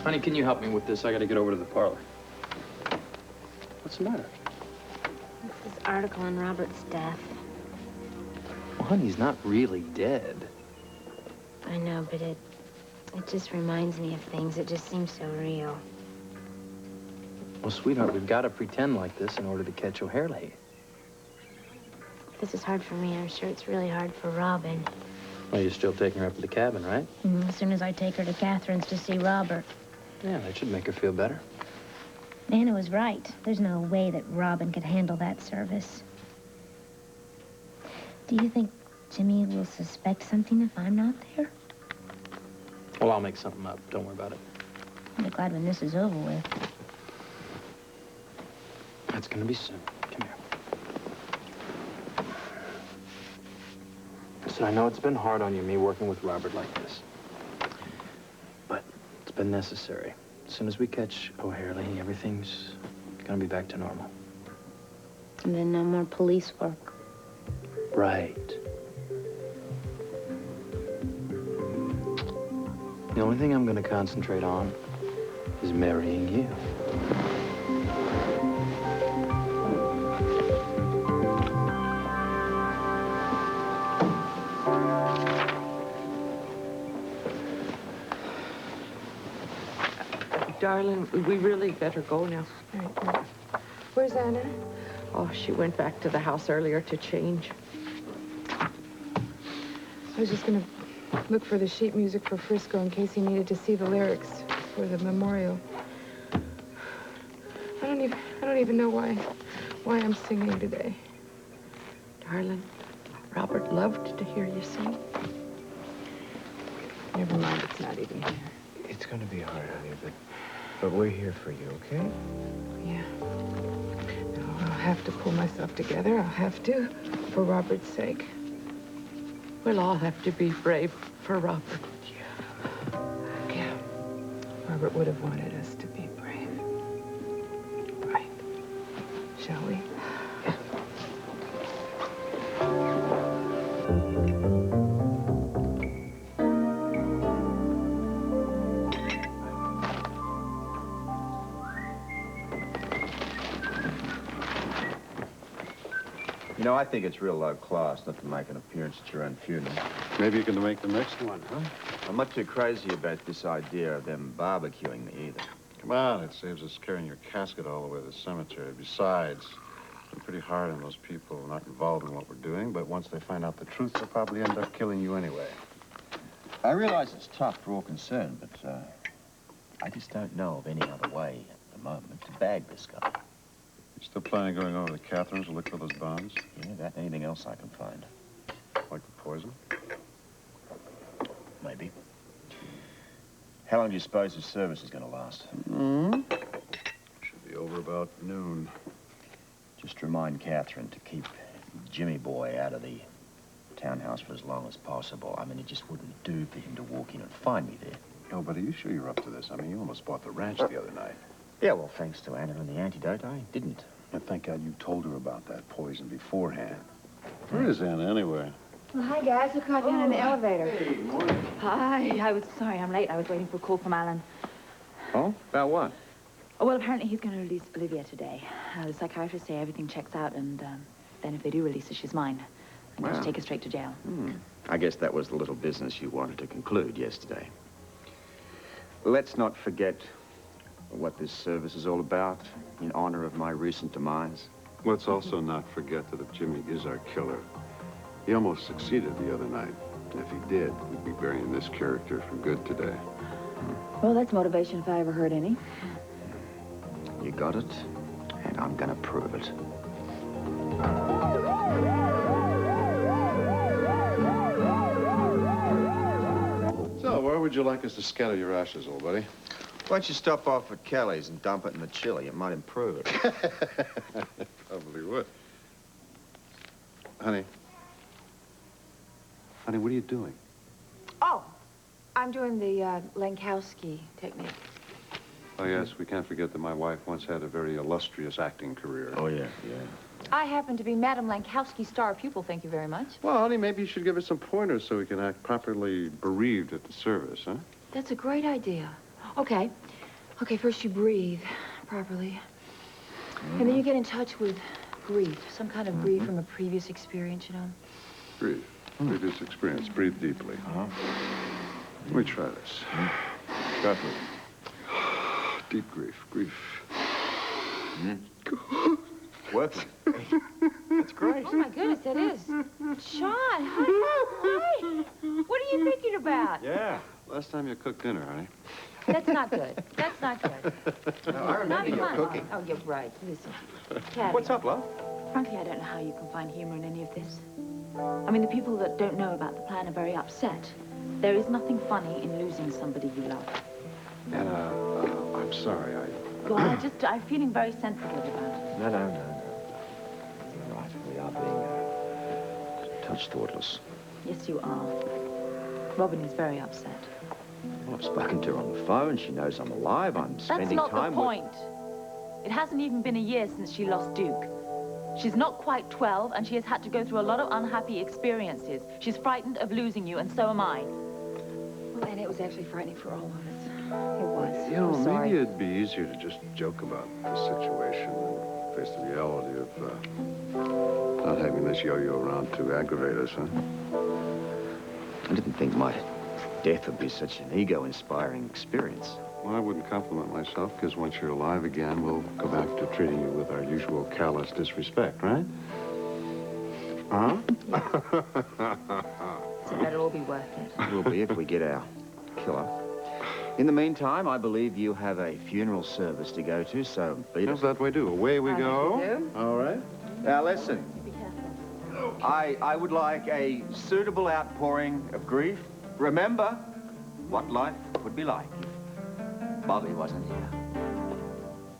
Honey, can you help me with this? I gotta get over to the parlor. What's the matter? This article on Robert's death. Well, honey, he's not really dead. I know, but it just reminds me of things. It just seems so real. Well, sweetheart, we've got to pretend like this in order to catch O'Haralee. This is hard for me. I'm sure it's really hard for Robin. Well, you're still taking her up to the cabin, right? As soon as I take her to Catherine's to see Robert. Yeah, that should make her feel better. Nana was right. There's no way that Robin could handle that service. Do you think Jimmy will suspect something if I'm not there? Well, I'll make something up. Don't worry about it. I'll be glad when this is over with. That's gonna be soon. Come here. Listen, I know it's been hard on you, me working with Robert like this. But it's been necessary. As soon as we catch O'Haralee, everything's gonna be back to normal. And then no more police work. Right. The only thing I'm gonna concentrate on is marrying you. Darling, we really better go now. All right. Where's Anna? Oh, she went back to the house earlier to change. I was just gonna look for the sheet music for Frisco in case he needed to see the lyrics for the memorial. I don't even know why I'm singing today. Darling, Robert loved to hear you sing. Never mind, it's not even here. It's gonna be hard, honey, but we're here for you, okay? Yeah. No, I'll have to pull myself together. I'll have to, for Robert's sake. We'll all have to be brave for Robert. Yeah. Robert would have wanted us to be brave. Right. Shall we? You know, I think it's real low class not to make an appearance at your own funeral. Maybe you can make the next one, huh? I'm not too crazy about this idea of them barbecuing me either. Come on, it saves us carrying your casket all the way to the cemetery. Besides, it's pretty hard on those people not involved in what we're doing, but once they find out the truth, they'll probably end up killing you anyway. I realize it's tough for all concerned, but I just don't know of any other way at the moment to bag this guy. You still planning on going over to Catherine's to look for those bonds? Yeah, that and anything else I can find. Like the poison? Maybe. How long do you suppose this service is going to last? Should be over about noon. Just remind Catherine to keep Jimmy boy out of the townhouse for as long as possible. I mean, it just wouldn't do for him to walk in and find me there. Oh, but are you sure you're up to this? I mean, you almost bought the ranch the other night. Yeah, well, thanks to Anna and the antidote, I didn't. And thank God you told her about that poison beforehand. Where is Anna, anyway? Well, hi, guys. I caught down in the elevator. Hey, good morning. Hi. I was sorry I'm late. I was waiting for a call from Alan. Oh? About what? Oh, well, apparently he's going to release Olivia today. The psychiatrists say everything checks out, and then if they do release her, she's mine. I'm going to take her straight to jail. I guess that was the little business you wanted to conclude yesterday. Let's not forget what this service is all about in honor of my recent demise. Let's also not forget that if Jimmy is our killer, he almost succeeded the other night. And if he did, we'd be burying this character for good today. Well, that's motivation if I ever heard any. You got it, and I'm gonna prove it. So, where would you like us to scatter your ashes, old buddy? Why don't you stop off at Kelly's and dump it in the chili? It might improve it. Probably would. Honey. Honey, what are you doing? Oh, I'm doing the Lankowski technique. Oh, yes, we can't forget that my wife once had a very illustrious acting career. Oh, yeah, yeah. I happen to be Madame Lankowski's star pupil, thank you very much. Well, honey, maybe you should give her some pointers so we can act properly bereaved at the service, huh? That's a great idea. Okay. Okay, first you breathe properly. And then you get in touch with grief, some kind of grief from a previous experience, you know. Breathe. Previous experience. Breathe deeply. Let me try this. Go for it. Deep grief. Grief. Working. That's great. Oh, my goodness, that is. Sean, hi. What are you thinking about? Yeah. Last time you cooked dinner, honey. That's not good. That's not good. No, I remember your Not fun. cooking. Oh, you're right. Listen. Caddy. What's up, love? Frankly, I don't know how you can find humor in any of this. I mean, the people that don't know about the plan are very upset. There is nothing funny in losing somebody you love. Anna, I'm sorry. Well, I'm feeling very sensitive about it. No. You're right. We are being a touch thoughtless. Yes, you are. Robin is very upset. Well, I've spoken to her on the phone. She knows I'm alive. I'm spending That's not time the point. It hasn't even been a year since she lost Duke. She's not quite 12, and she has had to go through a lot of unhappy experiences. She's frightened of losing you, and so am I. Well, and it was actually frightening for all of us. It was. You know, I'm sorry. maybe it'd be easier to just joke about the situation and face the reality of not having this yo-yo around to aggravate us, huh? I didn't think my death would be such an ego-inspiring experience. Well, I wouldn't compliment myself, because once you're alive again, we'll go back to treating you with our usual callous disrespect, right? Huh? So that'll all be worth it. It will be if we get our killer. In the meantime, I believe you have a funeral service to go to, so beat How's it. that way do? Away we go. we do. All right. Now, listen. Be careful. I would like a suitable outpouring of grief. Remember what life would be like if Bobby wasn't here.